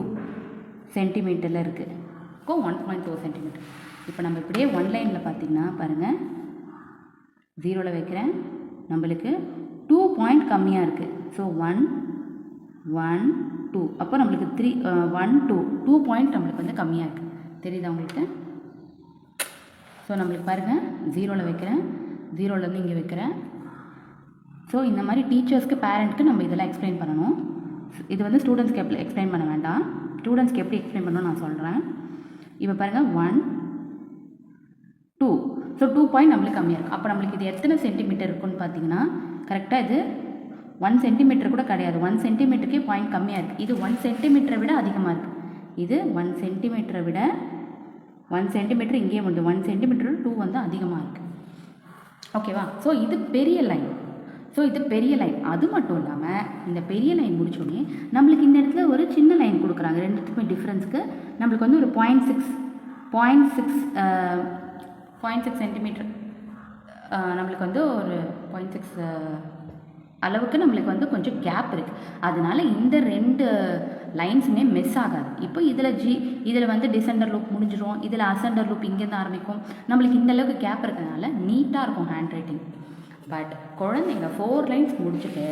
சென்டிமீட்டரில் இருக்குது. இப்போ 1.2 சென்டிமீட்டர். இப்போ நம்ம இப்படியே 1 லைனில் பார்த்திங்கன்னா பாருங்கள், 0ல் வைக்கிறேன், நம்மளுக்கு 2 பாயிண்ட் கம்மியாக இருக்குது. ஸோ 1 1 2. அப்போ நம்மளுக்கு 3 1 2 2 பாயிண்ட் நம்மளுக்கு வந்து கம்மியாக இருக்குது. தெரியுதா உங்களுக்கு? ஸோ நம்மளுக்கு பாருங்கள், 0ல் வைக்கிறேன், 0லேருந்து இங்கே வைக்கிறேன். ஸோ இந்த மாதிரி டீச்சர்ஸ்க்கு பேரண்ட்க்கு நம்ம இதெல்லாம் எக்ஸ்பிளைன் பண்ணணும். இது வந்து ஸ்டூடெண்ட்ஸ்க்கு எக்ஸ்பிளைன் பண்ண வேண்டாம், ஸ்டூடெண்ட்ஸ்க்கு எப்படி எக்ஸ்பிளைன் பண்ணணும்னு நான் சொல்கிறேன். இப்போ பாருங்கள் 1 2. ஸோ 2 பாயிண்ட் நம்மளுக்கு கம்மியாக இருக்குது. அப்போ நம்மளுக்கு இது எத்தனை சென்டிமீட்டர் இருக்குன்னு பார்த்தீங்கன்னா கரெக்டாக இது 1 சென்டிமீட்டர் கூட கிடையாது. 1 சென்டிமீட்டருக்கே பாயிண்ட் கம்மியாக இருக்குது. இது 1 சென்டிமீட்டரை விட அதிகமாக இருக்குது. இது 1 சென்டிமீட்டரை விட 1 சென்டிமீட்டர் இங்கேயே வந்து 1 சென்டிமீட்டர் 2 வந்து அதிகமாக இருக்குது. ஓகேவா? ஸோ இது பெரிய லைன். அது மட்டும் இல்லாமல் இந்த பெரிய லைன் முடிச்சோடனே நம்மளுக்கு இந்த இடத்துல ஒரு சின்ன லைன் கொடுக்குறாங்க. ரெண்டுத்துக்குமே டிஃப்ரென்ஸுக்கு நம்மளுக்கு வந்து ஒரு 0.6 சென்டிமீட்டர் நம்மளுக்கு வந்து ஒரு 0.6 அளவுக்கு நம்மளுக்கு வந்து கொஞ்சம் கேப் இருக்குது. அதனால இந்த 2 லைன்ஸுமே மிஸ் ஆகாது. இப்போ இதில் வந்து டிசெண்டர் லூப் முடிஞ்சிடும், இதில் அசெண்டர் லூப் இங்கேருந்து ஆரம்பிக்கும். நம்மளுக்கு இந்த அளவுக்கு கேப் இருக்கிறதுனால நீட்டாக இருக்கும் ஹேண்ட் ரைட்டிங். பட் குழந்தைங்க 4 லைன்ஸ் முடிச்சுட்டு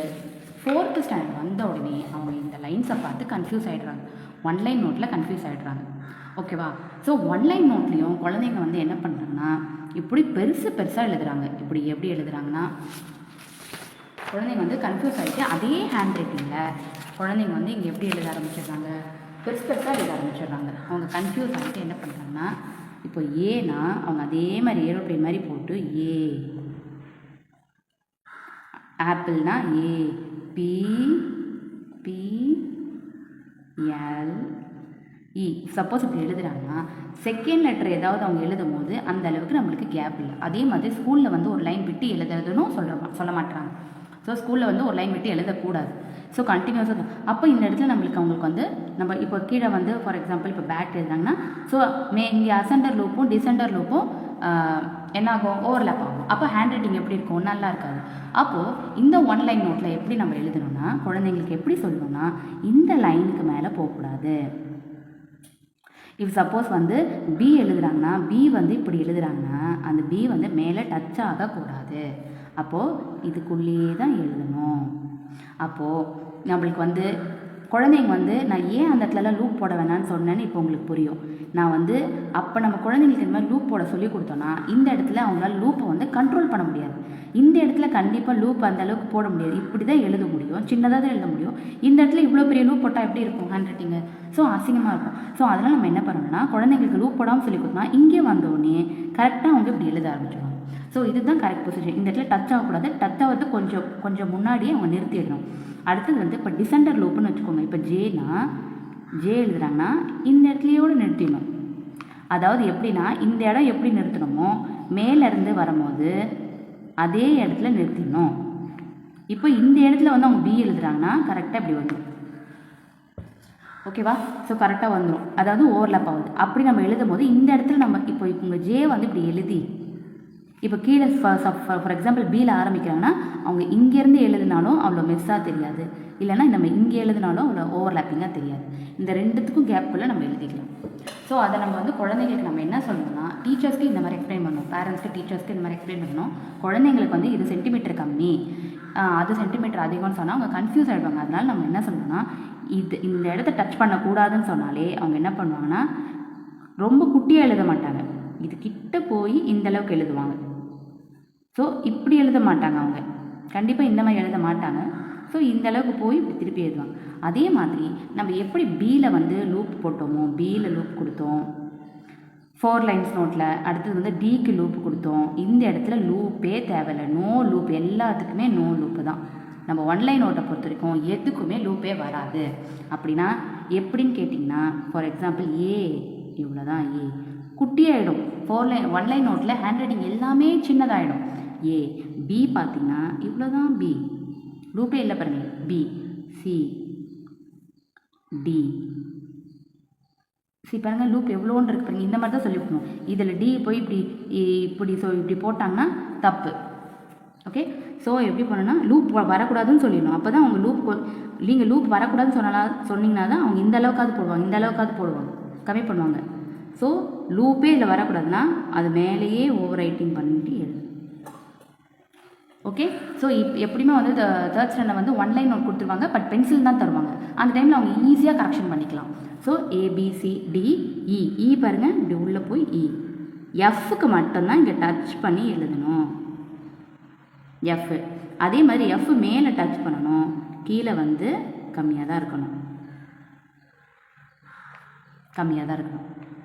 4th ஸ்டாண்டர்ட் வந்த உடனே அவங்க இந்த லைன்ஸை பார்த்து கன்ஃபியூஸ் ஆகிடுறாங்க. 1 லைன் நோட்டில் கன்ஃபியூஸ் ஆகிடுறாங்க. ஓகேவா? ஸோ 1 லைன் நோட்லேயும் குழந்தைங்க வந்து என்ன பண்ணுறாங்கன்னா இப்படி பெருசாக எழுதுகிறாங்க. இப்படி எப்படி எழுதுகிறாங்கன்னா குழந்தைங்க வந்து கன்ஃபியூஸ் ஆகிட்டு அதே ஹேண்ட் ரைட்டிங்கில் குழந்தைங்க வந்து இங்கே எப்படி எழுத ஆரம்பிச்சிடுறாங்க, பெருசாக எழுத ஆரம்பிச்சிடுறாங்க. அவங்க கன்ஃபியூஸ் ஆகிட்டு என்ன பண்ணுறாங்கன்னா இப்போ ஏன்னா அவங்க அதே மாதிரி ஏரோப்ளேன் மாதிரி போட்டு ஏ, ஆப்பிள்னா A, P P L E. Suppose இப்படி எழுதுகிறாங்கன்னா செகண்ட் லெட்டர் ஏதாவது அவங்க எழுதும் போது அந்த அளவுக்கு நம்மளுக்கு கேப் இல்லை. அதே மாதிரி ஸ்கூலில் வந்து ஒரு லைன் விட்டு எழுதுறதுன்னு சொல்ல மாட்டாங்க. ஸோ ஸ்கூலில் வந்து ஒரு லைன் விட்டு எழுதக்கூடாது. ஸோ கண்டினியூஸாக அப்போ இந்த இடத்துல அவங்களுக்கு வந்து நம்ம இப்போ கீழே வந்து ஃபார் எக்ஸாம்பிள் இப்போ பேட் எழுதுனாங்கன்னா ஸோ இங்கே அசெண்டர் லூப்பும் டிசெண்டர் லூப்பும் என்னாகும், ஓவர்லேப் ஆகும். அப்போ ஹேண்ட் ரைட்டிங் எப்படி இருக்கும், நல்லா இருக்காது. அப்போது இந்த 1 லைன் நோட்டில் எப்படி நம்ம எழுதணும்னா குழந்தைங்களுக்கு எப்படி சொல்லணும்னா இந்த லைனுக்கு மேலே போகக்கூடாது. இப்போ சப்போஸ் வந்து பி எழுதுகிறாங்கன்னா பி வந்து இப்படி எழுதுகிறாங்கன்னா அந்த பி வந்து மேலே டச் ஆகக்கூடாது. அப்போது இதுக்குள்ளேயே தான் எழுதணும். அப்போது நம்மளுக்கு வந்து குழந்தைங்க வந்து நான் ஏன் அந்த இடத்துலலாம் லூப் போட வேணான்னு சொன்னேன்னு இப்போ உங்களுக்கு புரியும். நான் வந்து அப்போ நம்ம குழந்தைங்களுக்கு இந்த மாதிரி லூப் போட சொல்லி கொடுத்தோன்னா இந்த இடத்துல அவங்களால லூப்பை வந்து கண்ட்ரோல் பண்ண முடியாது. இந்த இடத்துல கண்டிப்பாக லூப் அந்த அளவுக்கு போட முடியாது. இப்படி தான் எழுத முடியும், சின்னதாக தான் எழுத முடியும். இந்த இடத்துல இவ்வளோ பெரிய லூப் போட்டால் எப்படி இருக்கும் ஹேண்ட் ரைட்டிங்கு? ஸோ அசிங்கமாக இருக்கும். ஸோ அதனால் நம்ம என்ன பண்ணணும்னா குழந்தைங்களுக்கு லூப் போடாமல் சொல்லி கொடுத்தோம்னா இங்கே வந்தோடனே கரெக்டாக அவங்க இப்படி எழுத ஆரம்பிச்சிடுவாங்க. ஸோ இதுதான் கரெக்ட் பொசிஷன். இந்த இடத்துல டச் ஆகக்கூடாது. டச் ஆகிறது கொஞ்சம் முன்னாடியே அவங்க நிறுத்திடணும். அடுத்தது வந்து இப்போ டிசெண்டர் லூப்புன்னு வச்சுக்கோங்க. இப்போ ஜே எழுதுறாங்கன்னா இந்த இடத்துலையோடு நிறுத்திடணும். அதாவது எப்படின்னா இந்த இடம் எப்படி நிறுத்தணுமோ மேலேருந்து வரும்போது அதே இடத்துல நிறுத்திடணும். இப்போ இந்த இடத்துல வந்து அவங்க பி எழுதுறாங்கன்னா கரெக்டாக இப்படி வந்துடும். ஓகேவா? ஸோ கரெக்டாக வந்துடும். அதாவது ஓவர்லேப் ஆகுது. அப்படி நம்ம எழுதும் போது இந்த இடத்துல நம்ம இப்போ உங்கள் ஜே வந்து இப்படி எழுதி இப்போ கீழே ஃபார் எக்ஸாம்பிள் பியில் ஆரம்பிக்கிறாங்கன்னா அவங்க இங்கேருந்து எழுதினாலும் அவ்வளோ மெஸ்ஸாக தெரியாது, இல்லைனா நம்ம இங்கே எழுதினாலும் அவ்வளோ ஓவர்லேப்பிங்காக தெரியாது. இந்த ரெண்டுத்துக்கும் கேப்புக்குள்ளே நம்ம எழுதிக்கலாம். ஸோ அதை நம்ம வந்து குழந்தைங்களுக்கு நம்ம என்ன சொல்லணும்னா டீச்சர்ஸ்க்கு இந்த மாதிரி எக்ஸ்பிளைன் பண்ணணும், பேரண்ட்ஸ்க்கு டீச்சர்ஸ்க்கு இந்த மாதிரி எக்ஸ்பிளைன் பண்ணணும். குழந்தைங்களுக்கு வந்து இது சென்டிமீட்டர் கம்மி, அது சென்டிமீட்டர் அதிகம்னு சொன்னால் அவங்க கன்ஃபியூஸ் ஆகிடுவாங்க. அதனால் நம்ம என்ன சொல்லணும்னா இந்த இடத்த டச் பண்ணக்கூடாதுன்னு சொன்னாலே அவங்க என்ன பண்ணுவாங்கன்னா ரொம்ப குட்டியாக எழுத மாட்டாங்க, இது கிட்ட போய் இந்தளவுக்கு எழுதுவாங்க. ஸோ இப்படி எழுத மாட்டாங்க, அவங்க கண்டிப்பாக இந்த மாதிரி எழுத மாட்டாங்க. ஸோ இந்தளவுக்கு போய் இப்படி திருப்பி எழுதுவாங்க. அதே மாதிரி நம்ம எப்படி பியில் வந்து லூப் போட்டோமோ, பியில் லூப் கொடுத்தோம் 4 லைன்ஸ் நோட்டில், அடுத்தது வந்து டிக்கு லூப் கொடுத்தோம். இந்த இடத்துல லூப்பே தேவையில்லை, நோ லூப், எல்லாத்துக்குமே நோ லூப்பு தான். நம்ம 1 லைன் நோட்டை பொறுத்த வரைக்கும் எதுக்குமே லூப்பே வராது. அப்படின்னா எப்படின்னு கேட்டிங்கன்னா ஃபார் எக்ஸாம்பிள் ஏ இவ்வளோ தான், ஏ குட்டியாகிடும். 1 லைன் நோட்டில் ஹேண்ட் ரைட்டிங் எல்லாமே சின்னதாகிடும். ஏ பி பார்த்திங்கன்னா இவ்வளோ தான், பி லூப்பே இல்லை பாருங்கள். பி சி டி சி பாருங்கள் லூப் எவ்வளோன்னு இருக்கு பாருங்கள். இந்த மாதிரி தான் சொல்லிவிடணும். இதில் டி போய் இப்படி போட்டாங்கன்னா தப்பு. ஓகே, ஸோ எப்படி பண்ணணும்னா லூப் வரக்கூடாதுன்னு சொல்லிடணும். அப்போ தான் அவங்க நீங்கள் லூப் வரக்கூடாதுன்னு சொன்னீங்கன்னா தான் அவங்க இந்த அளவுக்காவது போடுவாங்க, இந்த அளவுக்காவது போடுவாங்க, கம்மி பண்ணுவாங்க. ஸோ லூப்பே இதில் வரக்கூடாதுன்னா அது மேலேயே ஓவர் ரைட்டிங் பண்ணிட்டு எழுது. ஓகே. ஸோ எப்படியுமே வந்து தேர்ட் ஸ்டாண்டர்ட் வந்து ஒன் லைன் நோட் கொடுத்துருவாங்க, பட் பென்சில் தான் தருவாங்க. அந்த டைமில் அவங்க ஈஸியாக கரெக்ஷன் பண்ணிக்கலாம். ஸோ ABCDE பாருங்கள், இப்படி உள்ளே போய் எஃப்க்கு மட்டும்தான் இங்கே டச் பண்ணி எழுதணும். எஃப் அதே மாதிரி எஃப் மேலே டச் பண்ணணும், கீழே வந்து கம்மியாக தான் இருக்கணும்.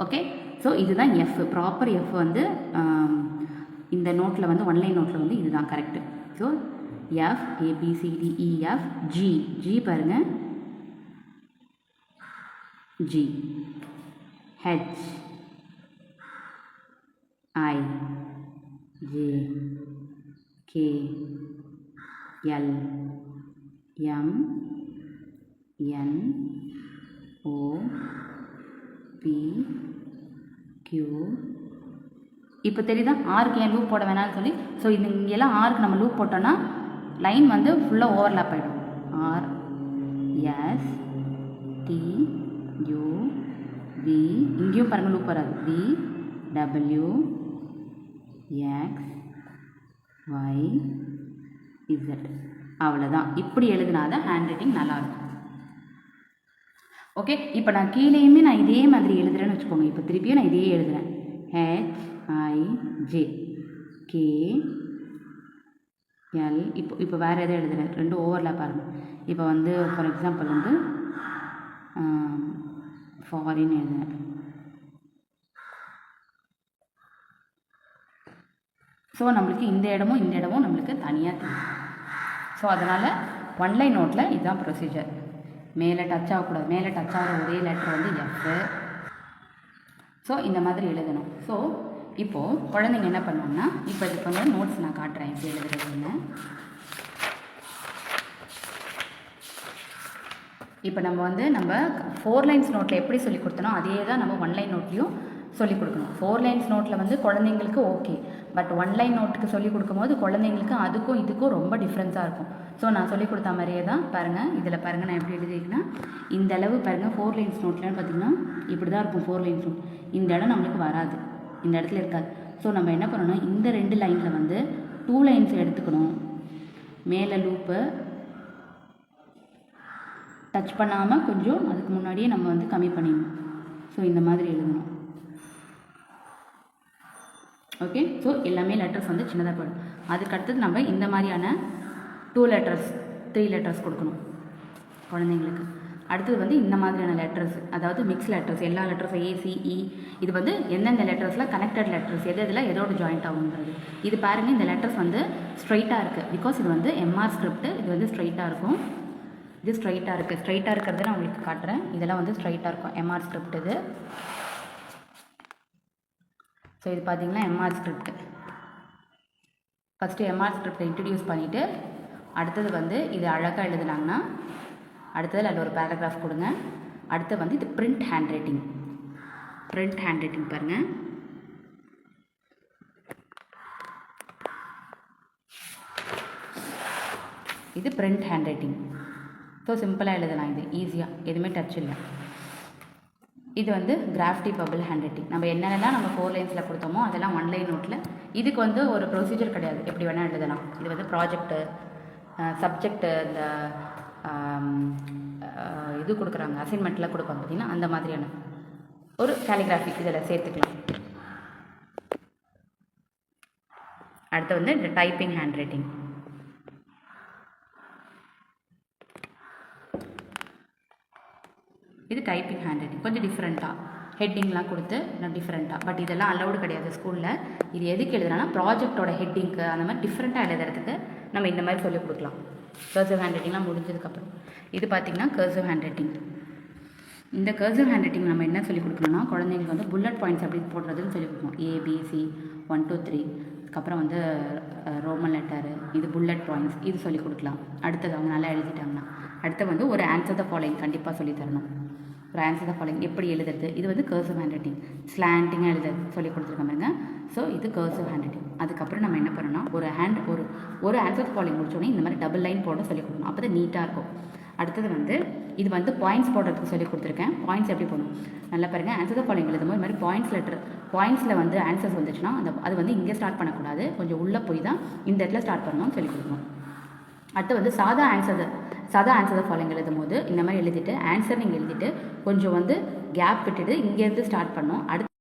ஓகே. ஸோ இதுதான் எஃப், ப்ராப்பர் எஃப் வந்து இந்த நோட்டில் வந்து ஒன்லைன் நோட்டில் வந்து இதுதான் correct. So F ABCDEF G பாருங்கள், G H I J K L M N O P Q. இப்போ தெரியுதா ஆருக்கு ஏன் லூப் போட வேணாம்னு சொல்லி. ஸோ இது இங்கெல்லாம் ஆருக்கு நம்ம லூப் போட்டோன்னா லைன் வந்து ஃபுல்லாக ஓவர்லாப் ஆகிடும். R S T U V, இங்கேயும் பாருங்கள் லூப் வராது. V W X Y Z. அவ்வளோதான். இப்படி எழுதுனாதான் ஹேண்ட் ரைட்டிங் நல்லாயிருக்கும். ஓகே. இப்போ நான் கீழேயுமே நான் இதே மாதிரி எழுதுறேன்னு வச்சுக்கோங்க. இப்போ திருப்பியும் நான் இதே எழுதுறேன். HIJ KL. இப்போ வேறு எதை எழுதுறேன், ரெண்டு ஓவர்லாப் பாருங்கள். இப்போ வந்து ஃபார் எக்ஸாம்பிள் வந்து ஃபாரின் எழுதுறேன். ஸோ நம்மளுக்கு இந்த இடமும் நம்மளுக்கு தனியாக தெரியும். ஸோ அதனால் ஒன்லைன் நோட்டில் இதுதான் ப்ரொசீஜர். மேலே டச் ஆகக்கூடாது, மேலே டச் ஆகிற ஒரே லெட்டர் வந்து எஃப். ஸோ இந்த மாதிரி எழுதணும். ஸோ இப்போது குழந்தைங்க என்ன பண்ணுவாங்கன்னா, இப்போ இதுக்கு வந்து நோட்ஸ் நான் காட்டுறேன் எப்படி எழுதுறதுன்னு. இப்போ நம்ம 4 லைன்ஸ் நோட்டில் எப்படி சொல்லி கொடுத்தனோ அதே தான் நம்ம 1 லைன் நோட்லேயும் சொல்லிக் கொடுக்கணும். 4 லைன்ஸ் நோட்டில் வந்து குழந்தைங்களுக்கு ஓகே, பட் 1 லைன் நோட்டுக்கு சொல்லிக் கொடுக்கும்போது குழந்தைங்களுக்கு அதுக்கும் இதுக்கும் ரொம்ப டிஃப்ரென்ஸாக இருக்கும். ஸோ நான் சொல்லிக் கொடுத்த மாதிரியே தான் பாருங்கள். இதில் பாருங்கள் நான் எப்படி எழுதியிருக்கேன்னா, இந்த அளவு பாருங்கள் 4 லைன்ஸ் நோட்லன்னு பார்த்திங்கன்னா இப்படி தான் இருக்கும் 4 லைன்ஸ் நோட். இந்த இடம் நம்மளுக்கு வராது, இந்த இடத்துல இருக்காது. ஸோ நம்ம என்ன பண்ணணும், இந்த 2 லைனில் வந்து 2 லைன்ஸ் எடுத்துக்கணும். மேலே லூப்பை டச் பண்ணாமல் கொஞ்சம் அதுக்கு முன்னாடியே நம்ம வந்து கம்மி பண்ணிடணும். ஸோ இந்த மாதிரி எழுதணும். ஓகே. ஸோ எல்லாமே லெட்டர்ஸ் வந்து சின்னதாக போயிடும். அதுக்கடுத்தது நம்ம இந்த மாதிரியான 2 லெட்டர்ஸ் 3 லெட்டர்ஸ் கொடுக்கணும் குழந்தைங்களுக்கு. அடுத்தது வந்து இந்த மாதிரியான லெட்டர்ஸ், அதாவது மிக்ஸ் லெட்டர்ஸ், எல்லா லெட்டர்ஸ் ACE, இது வந்து எந்தெந்த லெட்டர்ஸில் கனெக்டட் லெட்டர்ஸ் எதில் எதோட ஜாயிண்ட் ஆகுங்கிறது. இது பாருங்கள், இந்த லெட்டர்ஸ் வந்து ஸ்ட்ரைட்டாக இருக்குது. பிகாஸ் இது வந்து MR ஸ்கிரிப்ட், இது வந்து ஸ்ட்ரைட்டாக இருக்கும். இது ஸ்ட்ரைட்டாக இருக்குது. ஸ்ட்ரைட்டாக இருக்கிறத நான் உங்களுக்கு காட்டுறேன். இதெல்லாம் வந்து ஸ்ட்ரைட்டாக இருக்கும் MR ஸ்கிரிப்ட் இது. ஸோ இது பார்த்திங்கன்னா MR ஸ்கிரிப்ட். ஃபஸ்ட்டு MR ஸ்கிரிப்டை இன்ட்ரடியூஸ் பண்ணிவிட்டு அடுத்தது வந்து இது அழகாக எழுதுனாங்கன்னா அடுத்ததில் அதில் ஒரு பேராகிராஃப் கொடுங்க. அடுத்து வந்து இது print hand writing. Print hand writing பாருங்கள். இது பிரிண்ட் ஹேண்ட் ரைட்டிங். ஸோ சிம்பிளாக எழுதலாம், இது ஈஸியாக, எதுவுமே டச் இல்லை. இது வந்து கிராஃப்டி பபிள் ஹேண்ட் ரைட்டிங். நம்ம என்னென்னலாம் நம்ம 4 லைன்ஸில் கொடுத்தோமோ அதெல்லாம் 1 லைன் நோட்டில். இதுக்கு வந்து ஒரு ப்ரொசீஜர் கிடையாது, எப்படி வேணால் எழுதலாம். இது வந்து ப்ராஜெக்ட்டு, சப்ஜெக்ட்டு, இந்த இது கொடுக்குறாங்க, அசைன்மெண்ட்டில் கொடுப்பாங்க பார்த்திங்கன்னா, அந்த மாதிரியான ஒரு கேலிகிராஃபி இதில் சேர்த்துக்கலாம். அடுத்து வந்து இந்த டைப்பிங் ஹேண்ட் ரைட்டிங். இது டைப்பிங் ஹேண்ட் ரைட்டிங், கொஞ்சம் டிஃப்ரெண்ட்டாக ஹெட்டிங்லாம் கொடுத்து டிஃப்ரெண்ட்டாக. பட் இதெல்லாம் அலௌடு கிடையாது ஸ்கூலில். இது எதுக்கு எழுதுனா ப்ராஜெக்டோட ஹெட்டிங்க்கு அந்த மாதிரி டிஃப்ரெண்ட்டாக எழுதுறதுக்கு நம்ம இந்த மாதிரி சொல்லிக் கொடுக்கலாம். கர்சிவ் ஹேண்ட் ரைட்டிங்லாம் முடிஞ்சதுக்கப்புறம் இது பார்த்திங்கன்னா கர்சிவ் ஹேண்ட் ரைட்டிங். இந்த கர்சிவ் ஹேண்ட் ரைட்டிங் நம்ம என்ன சொல்லிக் கொடுக்கணும்னா, குழந்தைங்களுக்கு வந்து புல்லட் பாயிண்ட்ஸ் எப்படி போடுறதுன்னு சொல்லிக் கொடுக்கணும். ABC 1 2 3, அதுக்கப்புறம் வந்து ரோமன் லெட்டரு, இது புல்லட் பாயிண்ட்ஸ், இது சொல்லிக் கொடுக்கலாம். அடுத்தது அவங்க நல்லா எழுதிட்டாங்கன்னா அடுத்து வந்து ஒரு ஆன்சர் த ஃபாலோயிங் கண்டிப்பாக சொல்லித் தரணும். ஒரு ஆன்சர் த ஃபாலோயிங் எப்படி எழுதுறது, இது வந்து கர்சிவ் ஹேண்ட் ரைட்டிங். ஸ்லாண்டிங்காக எழுதுறது சொல்லி கொடுத்துருக்க பாருங்க. ஸோ இது கர்சிவ் ஹேண்ட் ரைட்டிங். அதுக்கப்புறம் நம்ம என்ன பண்ணணும்னா, ஒரு ஆன்சர் த ஃபாலோயிங் முடிச்சோடனே இந்த மாதிரி டபுள் லைன் போட சொல்லிக் கொடுக்கணும். அப்போ தான் நீட்டாக இருக்கும். அடுத்தது வந்து இது வந்து பாயிண்ட்ஸ் போடுறதுக்கு சொல்லி கொடுத்துருக்கேன். பாயிண்ட்ஸ் எப்படி போடணும் நல்லா பாருங்கள். ஆன்சர் த ஃபாலோயிங் எழுதும்போது இது மாதிரி பாயிண்ட்ஸில் வந்து ஆன்சர்ஸ் வந்துச்சுன்னா அது வந்து இங்கே ஸ்டார்ட் பண்ணக்கூடாது, கொஞ்சம் உள்ளே போய் தான் இந்த இடத்துல ஸ்டார்ட் பண்ணணும்னு சொல்லி கொடுக்கணும். அடுத்து வந்து சாதா ஆன்சர் த ஃபாலோயிங் எழுதும் போது இந்த மாதிரி எழுதிட்டு ஆன்சர் நீங்கள் எழுதிட்டு கொஞ்சம் வந்து கேப் விட்டுட்டு இங்கேருந்து ஸ்டார்ட் பண்ணணும். அடுத்து